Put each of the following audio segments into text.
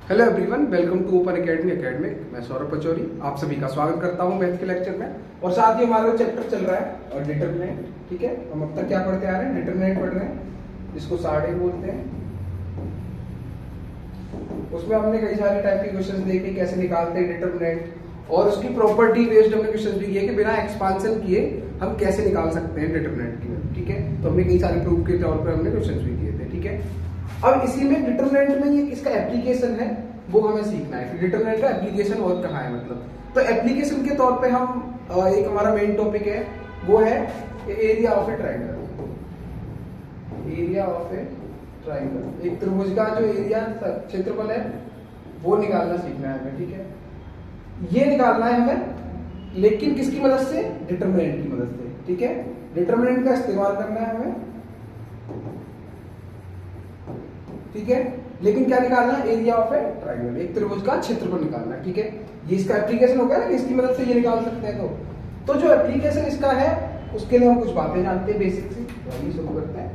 Hello everyone, welcome to open academy academic. मैं सौरभ पचौरी आप सभी का स्वागत करता हूं मैथ के लेक्चर में। और साथ ही हमारा चैप्टर चल रहा है और डिटरमिनेंट। ठीक है, हम अब तक क्या पढ़ते आ रहे हैं? डिटरमिनेंट पढ़ रहे हैं, जिसको साड़े बोलते हैं। उसमें हमने कई सारे टाइप के क्वेश्चंस देखे, कैसे निकालते हैं डिटरमिनेंट, और उसकी प्रॉपर्टी बेस्ड हमने क्वेश्चंस भी किए कि बिना एक्सपांशन किए हम कैसे निकाल सकते हैं डिटरमिनेंट की। ठीक है, तो हमने कई सारे प्रूफ के तौर पर हमने क्वेश्चंस भी किए थे। ठीक है, अब इसी में डिटरमिनेंट में ये किसका एप्लीकेशन है वो हमें सीखना है कि डिटरमिनेंट का एप्लीकेशन और कहाँ है। मतलब तो एप्लीकेशन के तौर पे हम एक हमारा मेन टॉपिक है वो है area of A triangle. Area of A triangle, एक त्रिभुज का जो एरिया क्षेत्रफल है वो निकालना सीखना है हमें। ठीक है, ये निकालना है हमें, लेकिन किसकी मदद से? डिटरमिनेंट की मदद से। ठीक है, डिटरमिनेंट का इस्तेमाल करना है हमें। ठीक है, लेकिन क्या निकालना है? एरिया ऑफ ए ट्रायंगल, एक त्रिभुज का क्षेत्रफल निकालना है। ठीक है, ये इसका एप्लीकेशन हो गया ना, इसकी मदद से ये निकाल सकते हैं। तो जो एप्लीकेशन इसका है उसके लिए हम कुछ बातें जानते हैं बेसिक सी, वही शुरू करते हैं।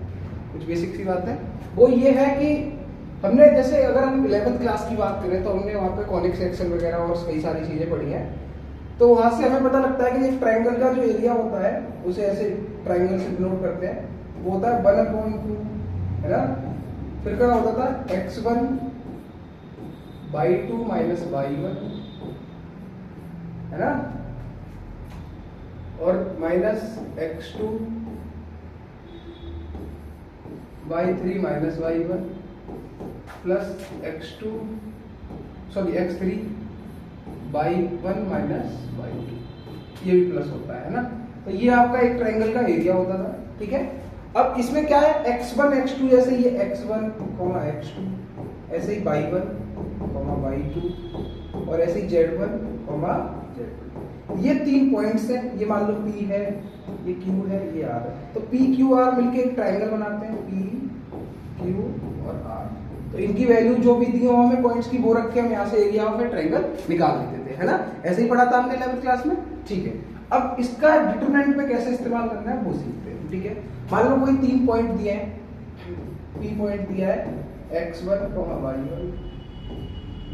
कुछ बेसिक सी बातें वो ये है कि हमने जैसे अगर हम 11th क्लास की बात करें तो हमने वहाँ पे कॉनिक सेक्शन वगैरह और कई सारी चीजें पढ़ी हैं। तो वहां से हमें पता लगता है कि एक ट्रायंगल का जो एरिया होता है उसे ऐसे ट्रायंगल से डिनोट करते हैं, वो होता है 1/2, है ना। फिर क्या होता था? x1/2 माइनस y1, है ना, और minus x2/3 minus y1 plus x3/1 minus y2, ये भी प्लस होता है ना। तो ये आपका एक ट्रायंगल का एरिया होता था। ठीक है, अब इसमें क्या है? x1 x2, जैसे ये x1, x2, ऐसे ही y1, y2, और ऐसे ही z1, z2। ये 3 पॉइंट्स हैं। ये मान लो P है, ये Q है, ये R है। तो P Q R मिलके एक ट्रायंगल बनाते हैं, P Q और R। तो इनकी वैल्यू जो भी दी हो हमें पॉइंट्स की, वो रख के हम यहाँ से एरिया ऑफ ए ट्रायंगल निकाल लेते थे, है ना। ऐसे ही पढ़ा था हमने 11th क्लास में। ठीक है, अब इसका डिटरमिनेंट में कैसे इस्तेमाल करना है वो सीखते हैं। ठीक है, मान लो कोई 3 पॉइंट दिए हैं, P पॉइंट दिया है x1, y1,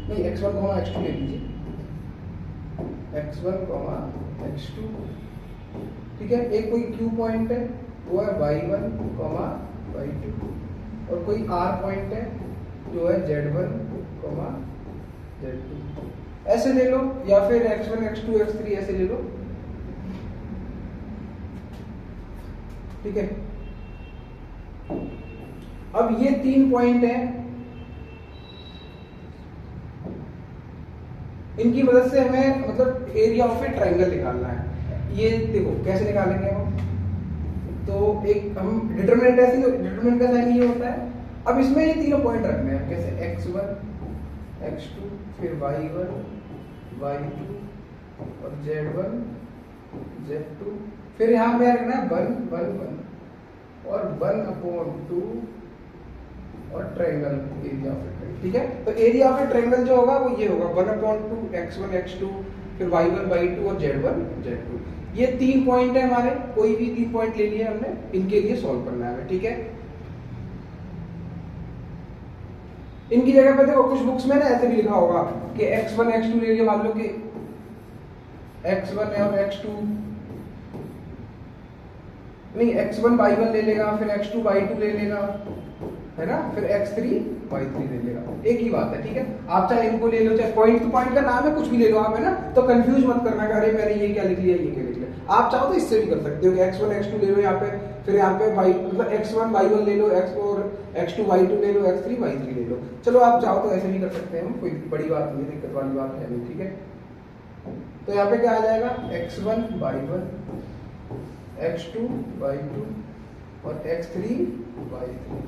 नहीं x1, x2 ले लीजिए, x1, x2। ठीक है, एक कोई Q पॉइंट है वो है y1, y2, और कोई R पॉइंट है जो है z1, z2। ऐसे ले लो, या फिर x1, x2, x3 ऐसे ले लो। ठीक है, अब ये 3 पॉइंट हैं, इनकी मदद से हमें मतलब एरिया ऑफ ए ट्रायंगल निकालना है। ये देखो कैसे निकालेंगे हम। तो एक हम डिटरमिनेंट ऐसे, डिटरमिनेंट का साइन ये होता है। अब इसमें ये तीनों पॉइंट रखने हैं, कैसे? x1, x2, फिर y1, y2 और z1, z2। फिर यहाँ पे रखना है 1, 1, 1 और 1/2 और triangle area of A triangle. ठीक है, तो एरिया ऑफ ए ट्रायंगल जो होगा वो ये होगा 1/2 x1, x2, फिर y1, y2 और z1, z2। ये 3 पॉइंट है हमारे, कोई भी 3 पॉइंट ले लिए हमने, इनके लिए सॉल्व करना है। ठीक है, इनकी जगह पे देखो कुछ बुक्स में ना ऐसे भी लिखा होगा कि x1, x2 ले लिया। मान लो कि x1 और x2, नहीं x1 y1 ले लेगा, फिर x2 y2 ले लेगा, है ना, फिर x3 y3 ले लेगा। एक ही बात है। ठीक है, आप चाहे इनको ले लो, चाहे पॉइंट, तो पॉइंट का नाम है, कुछ भी ले लो आप, है ना। तो कंफ्यूज मत करना कि अरे मैंने ये क्या लिख लिया, ये क्या लिख लिया। आप चाहो तो इससे भी कर सकते हो कि x1 x2 ले लो यहाँ पे, फिर यहाँ पे y मतलब x1 y1 ले लो, x4 x2 y2 ले लो, x3 y3 ले लो। चलो आप चाहो तो ऐसे भी कर सकते हैं, कोई बड़ी बात नहीं, दिक्कत वाली बात है नहीं। ठीक है, तो यहाँ पे क्या आ जाएगा? x1 y1, x2 y2 और x3 y3।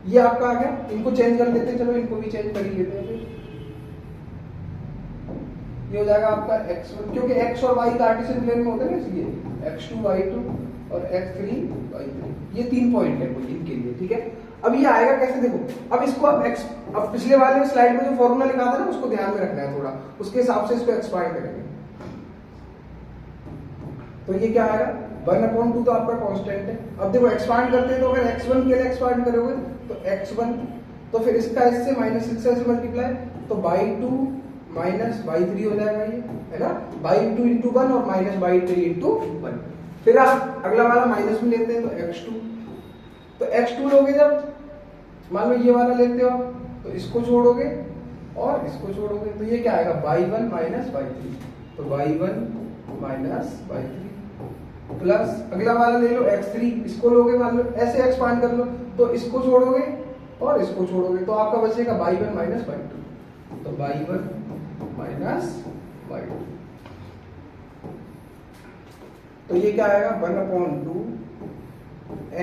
ये आपका आ गया। इनको चेंज कर लेते हैं, चलो इनको भी चेंज कर ही लेते हैं। ये हो जाएगा आपका x1, क्योंकि x और y कार्टेशियन प्लेन में होता है ना, इसलिए x2 y2 और x3 y3। ये 3 पॉइंट है कोई इनके लिए। ठीक है, अब ये आएगा कैसे? देखो, अब इसको अब पिछले वाले स्लाइड में जो फॉर्मूला लिखा था ना, उसको ध्यान में रखना है थोड़ा, उसके हिसाब से इसको एक्सपांड करेंगे। तो ये क्या आएगा? 1/2 तो आपका कांस्टेंट है। अब देखो एक्सपांड करते हैं, तो अगर x1 के लिए एक्सपांड करोगे तो x1 तो फिर इसका इससे -6 से मल्टीप्लाई, तो बाई 2 माइनस बाई 3 हो जाएगा ये, है ना, बाई 2 इंटू 1 और माइनस बाई 3 इंटू 1। फिर आप अगला वाला माइनस में लेते हैं तो x2, तो x2 लोगे जब, मान लो ये वाला लेते हो आप, तो इसको छोड़ोगे और इसको छोड़ोगे, तो ये क्या आएगा, बाई 1 माइनस बाई 3, तो बाई 1 माइनस बाई 3 प्लस अगला वाला ले लो x3, इसको लोगे, मान लो ऐसे एक्सपांड कर लो, तो इसको छोड़ोगे और इसको छोड़ोगे, तो आपका बचेगा बाई 1 माइनस बाई 2, तो बाई 1 माइनस बाई 2, तो ये क्या आएगा 1/2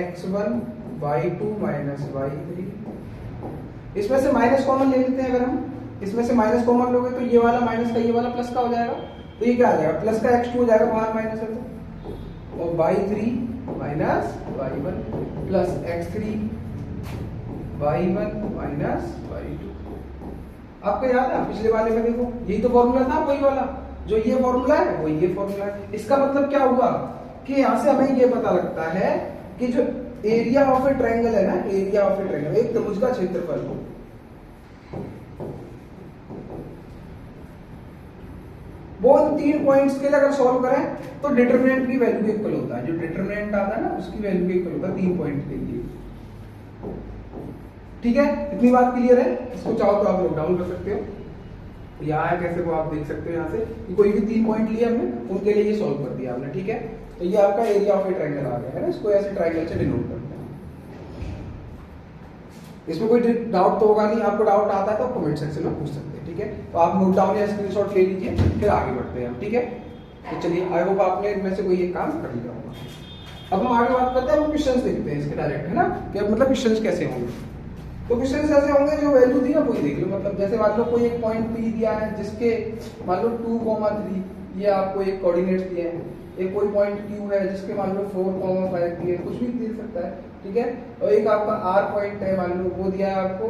x1 बाई 2 माइनस बाई 3। इसमें से माइनस कॉमन ले लेते हैं, अगर हम इसमें से माइनस कॉमन लोगे तो ये वाला माइनस का ये वाला प्लस का हो जाएगा, तो ये क्या आ जाएगा, प्लस का x2 हो जाएगा, बाहर माइनस है तो, और by 3 minus by 1 plus x3 by 1 minus by 2। आपको याद है पिछले वाले में देखो यही तो फॉर्मूला था, वही वाला जो ये फॉर्मूला है वही ये फॉर्मूला है। इसका मतलब क्या हुआ कि यहां से हमें ये पता लगता है कि जो एरिया ऑफ ए ट्रायंगल है ना, एरिया ऑफ ए ट्रायंगल, एक त्रिभुज का क्षेत्रफल हो, वो इन 3 पॉइंट्स के लिए अगर सॉल्व करें तो डिटरमिनेंट की वैल्यू के इक्वल होता है, जो डिटरमिनेंट आता है ना उसकी वैल्यू के इक्वल होता है 3 पॉइंट के लिए। ठीक है, इतनी बात क्लियर है। इसको चाहो तो आप नोट डाउन कर सकते हो, यहाँ है कैसे वो आप देख सकते हो, यहाँ से कि कोई भी 3 पॉइंट लिए हमने, उनके लिए ये सॉल्व कर दिया हमने। ठीक है, तो ये आपका एरिया ऑफ ए ट्रायंगल आ गया है ना, इसको ऐसे ट्रायंगल से डिनोट करते हैं। इसमें कोई डाउट तो होगा नहीं, आपको डाउट आता है तो कमेंट सेक्शन में पूछ सकते हैं। ठीक है, तो आप नोट डाउन या स्क्रीनशॉट ले लीजिए, फिर आगे बढ़ते हैं हम। ठीक है, तो चलिए, आई होप आपने इनमें से कोई एक काम कर लिया होगा। अब हम आगे बात करते हैं, हम क्वेश्चंस देखते हैं इसके डायरेक्ट, है ना, कि मतलब क्वेश्चंस कैसे होंगे। तो क्वेश्चंस ऐसे होंगे, जो वैल्यू थी ना वही देख लो, मतलब जैसे मान लो कोई एक पॉइंट P दिया है जिसके मान लो 2,3 ये आपको एक कोऑर्डिनेट्स दिए हैं, एक कोई पॉइंट Q है जिसके मान लो 4,5 दिए, कुछ भी दे सकता है। ठीक है, और एक आपका R पॉइंट है, मान लो वो दिया है आपको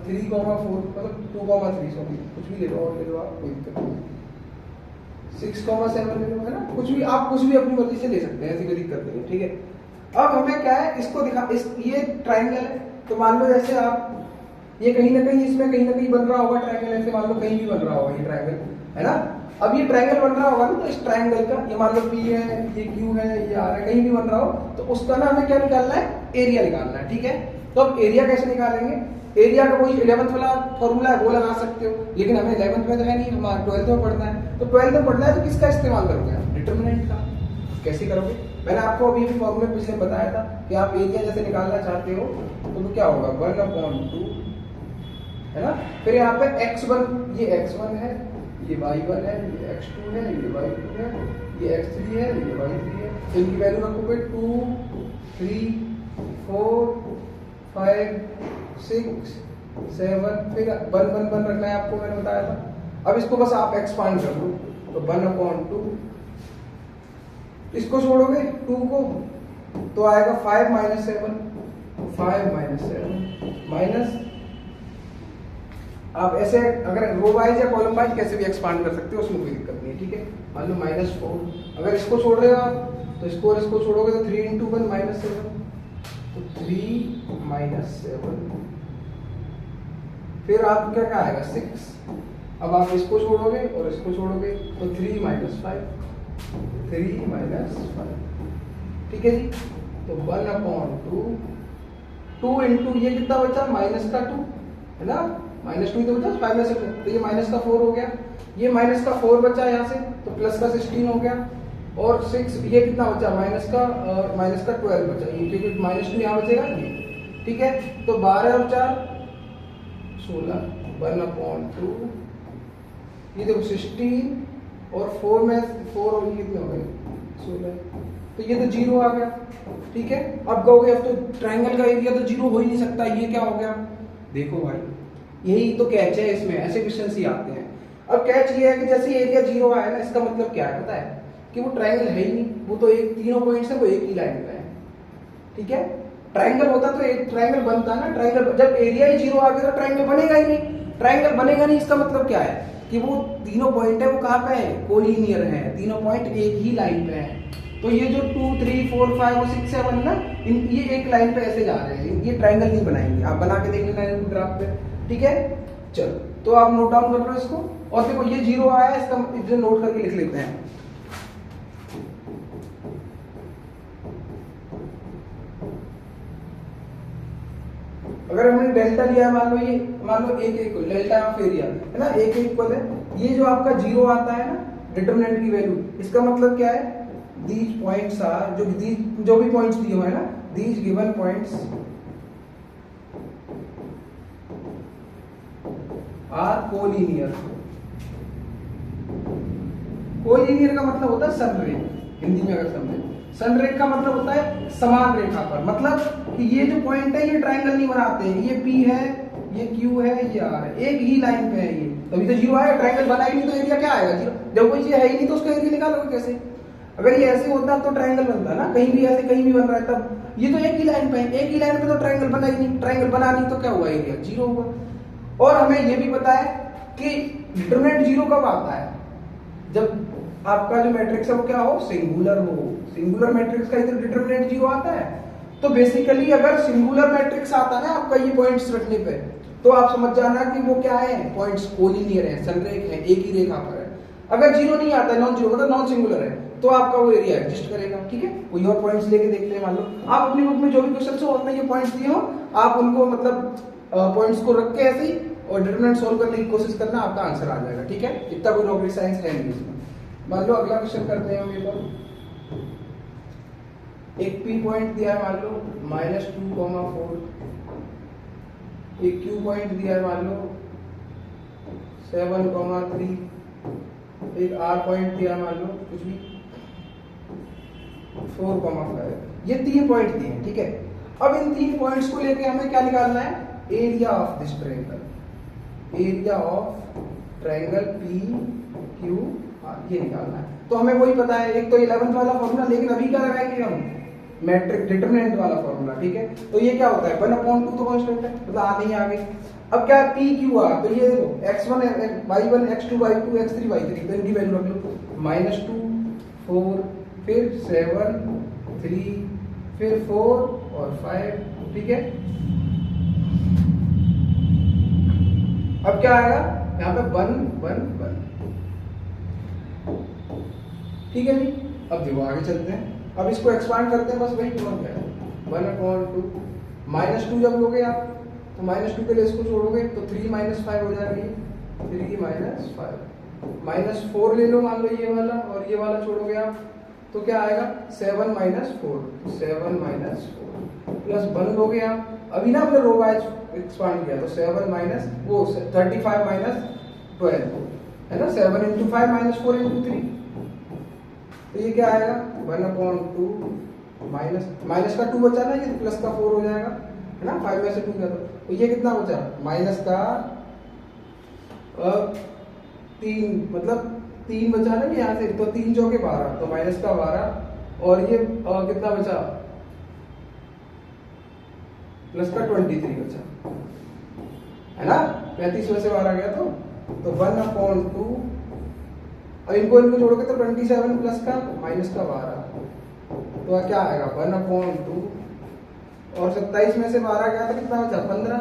3,4 मतलब 2,3 सॉरी, कुछ भी ले लो, और ले लो आप, कोई दिक्कत नहीं, 6,7 ले लो, है ना, कुछ भी आप कुछ भी अपनी मर्जी से ले सकते हैं, ऐसी कोई दिक्कत नहीं है। ठीक है, अब हमें क्या है, इसको दिखा, ये ट्रायंगल है, तो मान लो जैसे आप ये कहीं ना कहीं इसमें कहीं ना कहीं बन रहा होगा ट्रायंगल, ऐसे मान लो कहीं भी बन रहा होगा ये ट्रायंगल, है ना। अब ये ट्रायंगल बन रहा होगा ना, तो इस ट्रायंगल का ये मान लो P है, ये Q है, ये R है, कहीं भी बन रहा हो, तो उसका ना हमें क्या निकालना है, एरिया निकालना है। ठीक है, तो अब एरिया कैसे निकालेंगे, एरिया का वही 11th वाला फॉर्मूला है वो लगा सकते हो, लेकिन हमें 11th में तो है नहीं, हमारा 12th में पढ़ना है, तो 12th में पढ़ना है तो किसका इस्तेमाल करोगे आप, डिटरमिनेंट का। कैसे करोगे, मैंने आपको अभी भी फॉर्मूले पिछले बताया था कि आप एरिया जैसे निकालना चाहते हो तो क्या होगा 1/2, है ना। फिर यहाँ पे x1, ये x1 है, ये y1 है, ये x2 है, ये y2 है, ये x3 है, ये y3 है, इनकी वैल्यू रखोगे 2, 3, 4, 5, 6, 7, फिर 1 रखना है आपको, मैंने बताया था। अब इसको बस आप एक्सपांड कर लो, तो 1/2, इसको छोड़ोगे 2 को, तो आएगा 5 - 7, 5 - 7 माइनस, आप ऐसे अगर रो वाइज या कॉलम वाइज कैसे भी एक्सपांड कर सकते हो, उसमें कोई दिक्कत नहीं है। ठीक है, मान लो -4, अगर इसको छोड़ रहे हो आप तो इसको और इसको छोड़ोगे तो 3 × 1 -7, तो 3 - 7, फिर आपका क्या आएगा 6। अब आप इसको छोड़ोगे और इसको छोड़ोगे तो 3 - 5, 3 - 5। ठीक है जी, तो 1/2, 2 इंटू ये कितना बचा, -2 है ना, -2 तो बचा 5 में से, तो ये -4 हो गया, ये -4 बचा यहाँ से, तो +16 हो गया, और 6 ये कितना बचा, -12 बचा, ये क्योंकि -2 यहाँ बचेगा ये। ठीक है, तो 12 और 4 16, 1/2, ये देखो 16 और 4 में 4 और ये कितने हो गए 16, तो ये तो 0 आ गया। ठीक है, अब कहोगे अब तो ट्रायंगल का एरिया तो 0 हो ही नहीं सकता, ये क्या हो गया, देखो भाई यही तो कैच है इसमें, ऐसे क्वेश्चन ही आते हैं। अब कैच ये है कि जैसे एरिया 0 आया ना, इसका मतलब क्या है पता है, कि वो ट्रायंगल है ही नहीं, वो तो एक तीनों पॉइंट्स है, वो एक ही लाइन पे है। ठीक है, ट्रायंगल होता तो एक ट्रायंगल बनता ना, ट्रायंगल जब एरिया ही 0 आ गया तो ट्रायंगल बनेगा ही नहीं, ट्रायंगल बनेगा नहीं, इसका मतलब क्या है कि वो तीनों पॉइंट है वो कहाँ पे है, कोलिनियर है, तीनों पॉइंट एक ही लाइन पे है, तो ये जो 2 3 4 5 और 6 7 ना, ये एक लाइन पे ऐसे जा रहे हैं, ये ट्रायंगल नहीं बनाएंगे। आप बना के देख लेना ग्राफ पे, ठीक है। चलो तो आप नोट डाउन कर लो इसको, और देखो ये 0 आया है, इसका इसे नोट करके लिख लेते हैं। अगर हमने डेल्टा लिया है, मान लो एक इक्वल डेल्टा ऑफ एरिया है ना, एक इक्वल है, ये जो आपका 0 आता है ना डिटरमिनेंट की वैल्यू, इसका मतलब क्या है, दीज पॉइंट्स आर, जो भी पॉइंट्स दिए हुए हैं ना, these given points are collinear. Collinear का मतलब होता है समरेख, हिंदी में अगर समझे, समरेख का मतलब होता है समान रेखा पर, मतलब कि ये जो पॉइंट है ये ट्रायंगल नहीं बनाते, ये P है, ये Q है, ये R है, एक ही लाइन पे है ये, तभी तो 0 आया। ट्रायंगल बना ही नहीं तो एरिया क्या आएगा, 0। जब कोई चीज है ही नहीं तो उसका एरिया निकालोगे कैसे? अगर ये ऐसे होता तो ट्रायंगल बनता ना, कहीं भी ऐसे कहीं भी बन रहा है तब। ये तो एक ही लाइन पे है, एक ही लाइन पे तो ट्रायंगल बना ही नहीं, ट्रायंगल बना नहीं तो क्या हुआ, एरिया 0 हुआ। और हमें ये भी पता है कि डिटरमिनेंट 0 कब आता है, जब आपका जो मैट्रिक्स है वो क्या हो, सिंगुलर हो। सिंगुलर मैट्रिक्स का इधर डिटरमिनेंट 0 आता है। तो बेसिकली अगर सिंगुलर मैट्रिक्स आता है आपका ये पॉइंट्स रखने पे, तो आप समझ जाना कि वो क्या है, पॉइंट्स कोलिनियर है, संरेख है, एक ही रेखा पर है। अगर 0 नहीं आता है, नॉन 0 मतलब नॉन सिंगुलर है, तो आपका वो एरिया एग्जिस्ट करेगा, ठीक है। कोई और पॉइंट्स लेके देखते हैं, मान लो आप अपनी बुक में जो भी क्वेश्चन हो उसमें ये पॉइंट्स दिए हो, आप उनको मतलब पॉइंट्स को रख के ऐसे ही और डिटरमिनेंट सोल्व करने की कोशिश करना, आपका आंसर आ जाएगा, ठीक है। इतना कोई रॉकेट साइंस है नहीं इसमें। मान लो अगला क्वेश्चन करते हैं हम, ये तो एक P पॉइंट दिया है, मान लो -2,4, एक Q पॉइंट दिया है, मान लो 7,3, एक R पॉइंट दिया है, मान लो कुछ भी 4,5। ये 3 पॉइंट दिए हैं, ठीक है। अब इन 3 पॉइंट्स को लेके हमें क्या निकालना है, area of this triangle, area of triangle PQR, ये निकालना है। तो हमें वही पता है, एक तो 11th वाला फॉर्मूला, लेकिन अभी क्या लगाएंगे हम, मैट्रिक डिटरमिनेंट वाला फॉर्मूला, ठीक है। तो ये क्या होता है, 1/2 तो कांस्टेंट है, मतलब आगे ही आगे। अब क्या है PQR, तो ये देखो x1 y1 x2 y2 x3 y3, तो इनकी वैल्यू रख लो, -2 4 फिर 7 3 फिर 4 और 5, ठीक है। अब क्या आएगा यहाँ पे 1 1 1, ठीक है जी। अब देखो आगे चलते हैं, अब इसको एक्सपांड करते हैं, बस वही टर्म है 1/2, -2 जब लोगे आप तो -2 के लिए इसको छोड़ोगे तो 3 - 5 हो जाएगा, 3 - 5, -4 ले लो, मान लो ये वाला, और ये वाला छोड़ोगे आप तो क्या आएगा 7 - 4, 7 - 4 प्लस 1 लोगे आप, अभी ना हमने रो वाइज एक्सपांड किया, तो 7 माइनस वो 35 - 12 है ना, 7 × 5 - 4 × 3, तो ये क्या आएगा 1/2, माइनस का 2 बचा ना, ये प्लस का 4 हो जाएगा, है ना, 5 में से 2 गया तो ये कितना बचा, माइनस का 3, मतलब 3 बचा ना यहाँ से, तो 3 चौके 12, तो माइनस का 12, और ये कितना बचा, प्लस का 23 बचा, है ना, 35 में से 12 गया तो 1/2, और इनको जोड़ोगे तो 27 प्लस का माइनस का 12, तो क्या आएगा 1/2, और 27 में से 12 गया तो कितना बचा 15,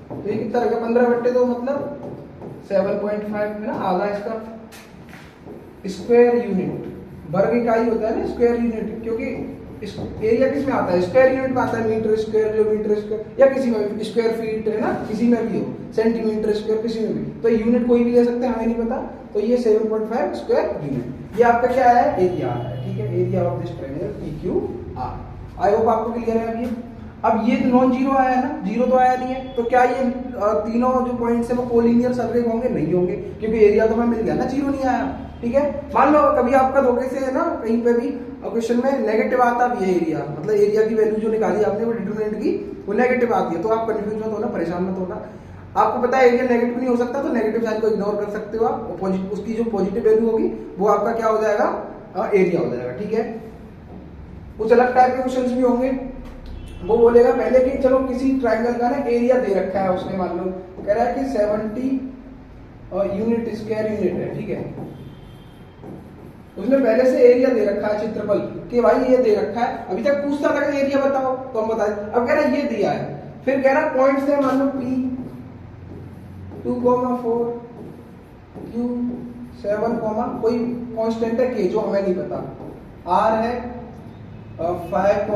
तो ये कितना रहेगा 15/2, मतलब 7.5 है ना, आधा इसका स्क्वायर यूनिट, वर्ग इकाई होता है ना स्क्वायर यूनिट, क्योंकि एरिया किस में आता है, स्क्वायर यूनिट में आता है, मीटर स्क्वायर, किलोमीटर स्क्वायर, या किसी में स्क्वायर फीट, है ना, किसी में भी हो, सेंटीमीटर स्क्वायर, किसी में भी, तो यूनिट कोई भी ले सकते हैं, हमें नहीं पता, तो ये 7.5 स्क्वायर यूनिट, ये आपका क्या है, एरिया है, ठीक है, area of this triangle PQR। I hope आपको क्लियर है अभी। अब ये नॉन जीरो आया है ना, जीरो तो आया नहीं है, तो क्या ये तीनों जो पॉइंट्स है वो कोलिनियर सर्वे होंगे, नहीं होंगे, क्योंकि एरिया तो हमें मिल गया ना, जीरो नहीं आया, ठीक है। मान लो कभी आपका धोखे से है ना, कहीं पे भी क्वेश्चन में नेगेटिव आता भी है एरिया, मतलब एरिया की वैल्यू जो निकाली आपने वो डिटरमिनेंट की वो नेगेटिव आती है, तो आप कंफ्यूज मत होना, परेशान मत होना। आपको पता है एरिया नेगेटिव नहीं हो सकता, तो नेगेटिव साइन को इग्नोर कर सकते हो आप, उसकी जो पॉजिटिव वैल्यू होगी वो आपका क्या हो जाएगा, एरिया हो जाएगा, ठीक है। कुछ अलग टाइप के क्वेश्चंस भी होंगे, वो बोलेगा पहले कि चलो किसी ट्रायंगल का ना एरिया दे रखा है उसने, मान लो कह रहा है कि 70 यूनिट स्क्वायर यूनिट है, ठीक है, उसने पहले से एरिया दे रखा है क्षेत्रफल कि भाई ये दे रखा है, अभी तक पूछता था कि एरिया बताओ तो हम बता दें। अब कह रहा है ये दिया है, फिर कह रहा है पॉइंट से मान लो P 2,4 Q 7, कोई कांस्टेंट है K जो हमें नहीं पता, R है 5,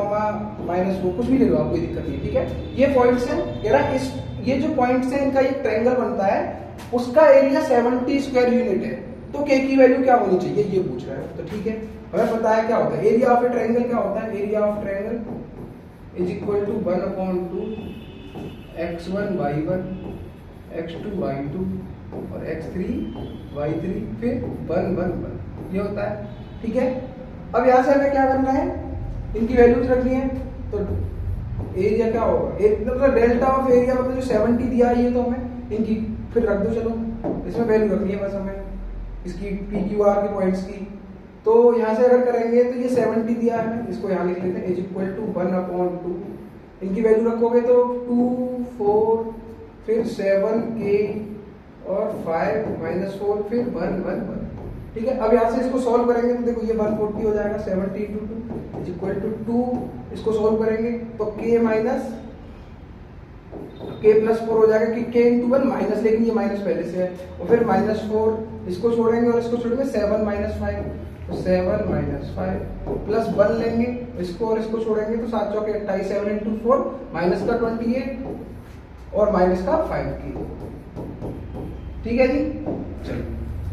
-4 कुछ भी ले लो आप, कोई दिक्कत नहीं, ठीक है। ये पॉइंट्स हैं, कह रहा है इस ये जो पॉइंट्स हैं इनका एक ट्रायंगल बनता है, उसका एरिया 70 स्क्वायर यूनिट है, तो K की वैल्यू क्या होनी चाहिए ये पूछ रहा है। तो ठीक है, हमें पता है क्या होता है एरिया ऑफ ए ट्रायंगल, क्या होता है area of triangle is equal to 1/2 x1 y1 x2 y2 और x3 y3 फिर 1 1 1 ये होता है, ठीक है। अब यहाँ से हमें क्या करना है, इनकी वैल्यूज रखनी है, तो एरिया क्या होगा, मतलब डेल्टा ऑफ एरिया मतलब जो 70 दिया है ये, तो हमें इनकी फिर रख दो, चलो इसमें वैल्यू रखनी है बस हमें इसकी पी क्यू आर के पॉइंट्स की। तो यहाँ से अगर करेंगे तो ये 70 दिया है हमें, इसको यहाँ लिख लेते हैं इज इक्वल टू 1/2, इनकी वैल्यू रखोगे तो 2 4 फिर 7k और 5 -4 फिर 1 1 1, ठीक है। अब यहाँ से इसको सॉल्व करेंगे तो देखो ये 140 हो जाएगा, 70 × 2 इज इक्वल टू 2, इसको सॉल्व करेंगे तो k + 4 हो जाएगा कि k × 1 माइनस, लेकिन ये माइनस पहले से है, और फिर -4 इसको छोड़ेंगे और इसको छोड़ेंगे 7 - 5, तो 7 - 5 प्लस 1 लेंगे इसको और इसको छोड़ेंगे तो 7 चौके 28, 7 × 4 माइनस का 28 और माइनस का 5k, ठीक है जी। चलो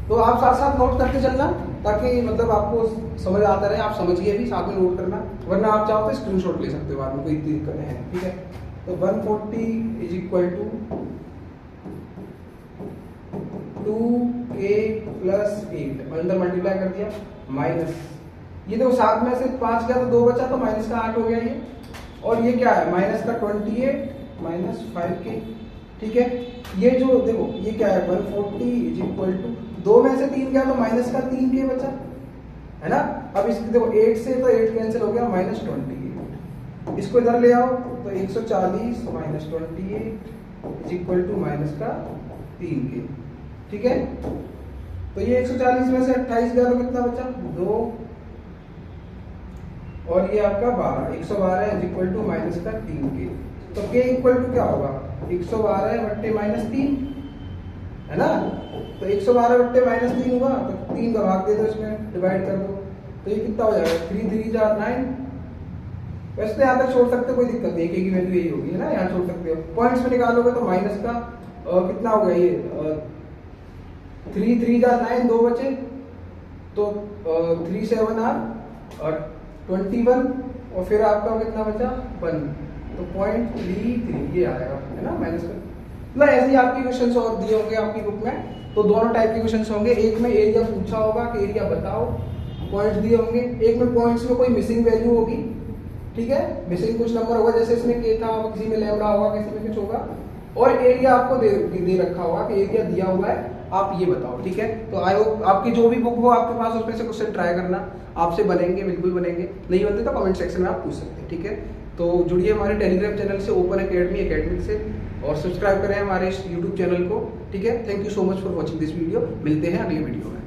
तो आप साथ साथ नोट करते चलना ताकि मतलब आपको समझ आता रहे, आप समझिए भी साथ में नोट करना, वरना आप चाहो तो स्क्रीनशॉट ले सकते हो बाद में, कोई दिक्कत नहीं है, ठीक है। तो 140 इज इक्वल टू 2k + 8 अंदर मल्टीप्लाई कर दिया माइनस, ये देखो 7 में से 5 गया तो 2 बचा तो माइनस का 8 हो गया ये, और ये क्या है माइनस का 28 - 5k, ठीक है। ये जो देखो ये क्या है 140 इज इक्वल टू 2 में से 3 गया तो माइनस का 3k बचा, है ना। अब इसकी देखो 8 से तो 8 कैंसिल हो गया -28, इसको इधर ले आओ तो 140 - 28 इज इक्वल टू माइनस का 3k, ठीक है। तो ये 140 में से 28 गया तो कितना बचा 2, और ये आपका 12, 112 इज इक्वल टू माइनस का 3k, तो k इक्वल टू क्या होगा 112 बट्टे -3, है ना। तो 112 बट्टे -3 हुआ तो 3 का भाग दे दो, इसमें डिवाइड कर दो, तो ये कितना हो जाएगा 3 3 4 9, वैसे तो यहाँ तक छोड़ सकते हो कोई दिक्कत नहीं, k की वैल्यू यही होगी, है ना, यहाँ छोड़ सकते हो। पॉइंट्स में निकालोगे तो माइनस का कितना हो गया ये 3 3 4 9 2 बचे, तो 3 7 आर 21 और फिर आपका कितना बचा 1, तो 0.33 ये आएगा, है ना माइनस का। मतलब ऐसे ही आपके क्वेश्चंस और दिए होंगे आपकी बुक में, तो दोनों टाइप के क्वेश्चंस होंगे, एक में एरिया पूछा होगा कि एरिया बताओ, पॉइंट्स दिए होंगे, एक में पॉइंट्स में कोई मिसिंग वैल्यू होगी, ठीक है, मिसिंग कुछ नंबर होगा, जैसे इसमें k था, किसी में लैम्डा होगा, किसी में कुछ होगा, और एरिया आपको दे रखा होगा कि एरिया दिया हुआ है, आप ये बताओ, ठीक है। तो आई होप आपकी जो भी बुक हो आपके पास उसमें से क्वेश्चन ट्राई करना, आपसे बनेंगे, बिल्कुल बनेंगे, नहीं बनते तो कमेंट सेक्शन में आप पूछ सकते हैं, ठीक है। तो जुड़िए हमारे टेलीग्राम चैनल से ओपन एकेडमी से, और सब्सक्राइब करें हमारे इस यूट्यूब चैनल को, ठीक है। Thank you so much for watching this video, मिलते हैं अगले वीडियो में।